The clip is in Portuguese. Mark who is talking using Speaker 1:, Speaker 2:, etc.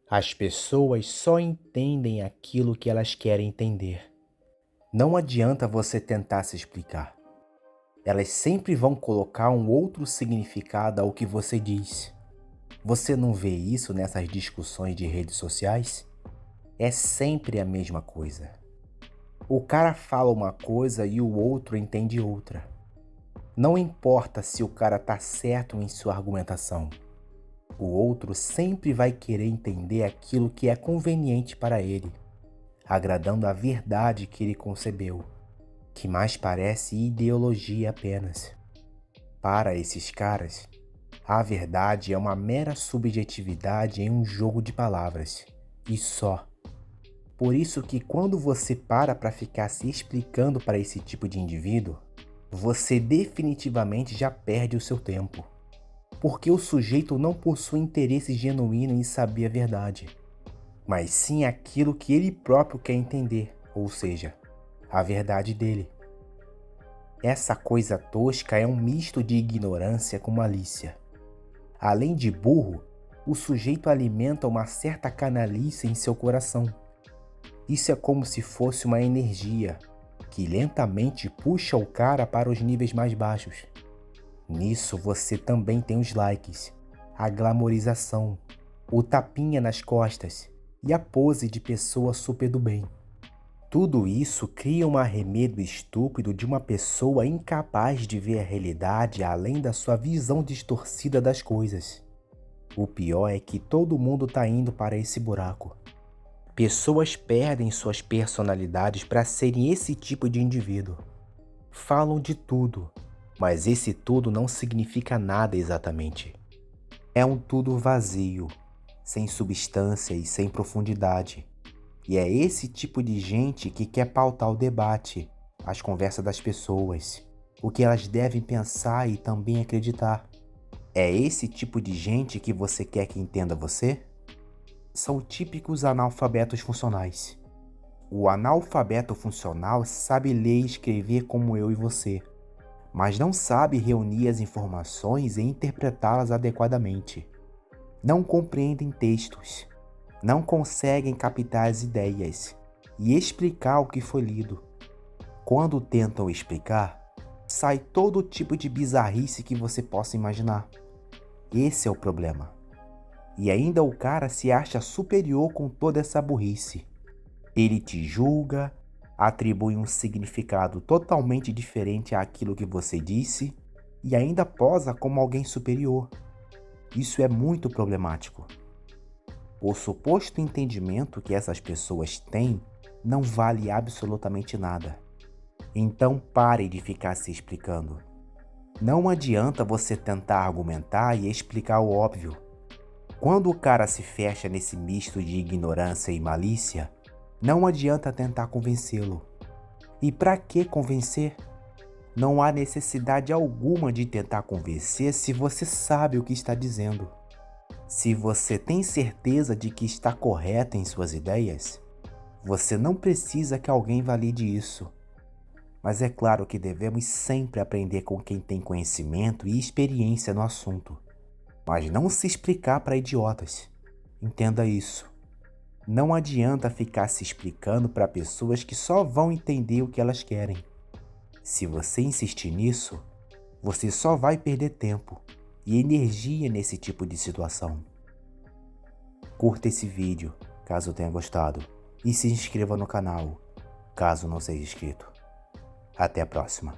Speaker 1: As pessoas só entendem aquilo que elas querem entender. Não adianta você tentar se explicar. Elas sempre vão colocar um outro significado ao que você diz. Você não vê isso nessas discussões de redes sociais? É sempre a mesma coisa. O cara fala uma coisa e o outro entende outra. Não importa se o cara tá certo em sua argumentação. O outro sempre vai querer entender aquilo que é conveniente para ele, agradando a verdade que ele concebeu, que mais parece ideologia apenas. Para esses caras, a verdade é uma mera subjetividade em um jogo de palavras, e só. Por isso que quando você para ficar se explicando para esse tipo de indivíduo, você definitivamente já perde o seu tempo. Porque o sujeito não possui interesse genuíno em saber a verdade, mas sim aquilo que ele próprio quer entender, ou seja, a verdade dele. Essa coisa tosca é um misto de ignorância com malícia. Além de burro, o sujeito alimenta uma certa canalice em seu coração. Isso é como se fosse uma energia que lentamente puxa o cara para os níveis mais baixos. Nisso você também tem os likes, a glamorização, o tapinha nas costas e a pose de pessoa super do bem. Tudo isso cria um arremedo estúpido de uma pessoa incapaz de ver a realidade além da sua visão distorcida das coisas. O pior é que todo mundo está indo para esse buraco. Pessoas perdem suas personalidades para serem esse tipo de indivíduo. Falam de tudo, mas esse tudo não significa nada exatamente. É um tudo vazio, sem substância e sem profundidade. E é esse tipo de gente que quer pautar o debate, as conversas das pessoas, o que elas devem pensar e também acreditar. É esse tipo de gente que você quer que entenda você? São típicos analfabetos funcionais. O analfabeto funcional sabe ler e escrever como eu e você, mas não sabe reunir as informações e interpretá-las adequadamente. Não compreendem textos, não conseguem captar as ideias e explicar o que foi lido. Quando tentam explicar, sai todo tipo de bizarrice que você possa imaginar. Esse é o problema. E ainda o cara se acha superior com toda essa burrice. Ele te julga, atribui um significado totalmente diferente àquilo que você disse e ainda posa como alguém superior. Isso é muito problemático. O suposto entendimento que essas pessoas têm não vale absolutamente nada. Então pare de ficar se explicando. Não adianta você tentar argumentar e explicar o óbvio. Quando o cara se fecha nesse misto de ignorância e malícia, não adianta tentar convencê-lo. E para que convencer? Não há necessidade alguma de tentar convencer se você sabe o que está dizendo. Se você tem certeza de que está correto em suas ideias, você não precisa que alguém valide isso. Mas é claro que devemos sempre aprender com quem tem conhecimento e experiência no assunto. Mas não se explicar para idiotas. Entenda isso. Não adianta ficar se explicando para pessoas que só vão entender o que elas querem. Se você insistir nisso, você só vai perder tempo e energia nesse tipo de situação. Curta esse vídeo, caso tenha gostado, e se inscreva no canal, caso não seja inscrito. Até a próxima.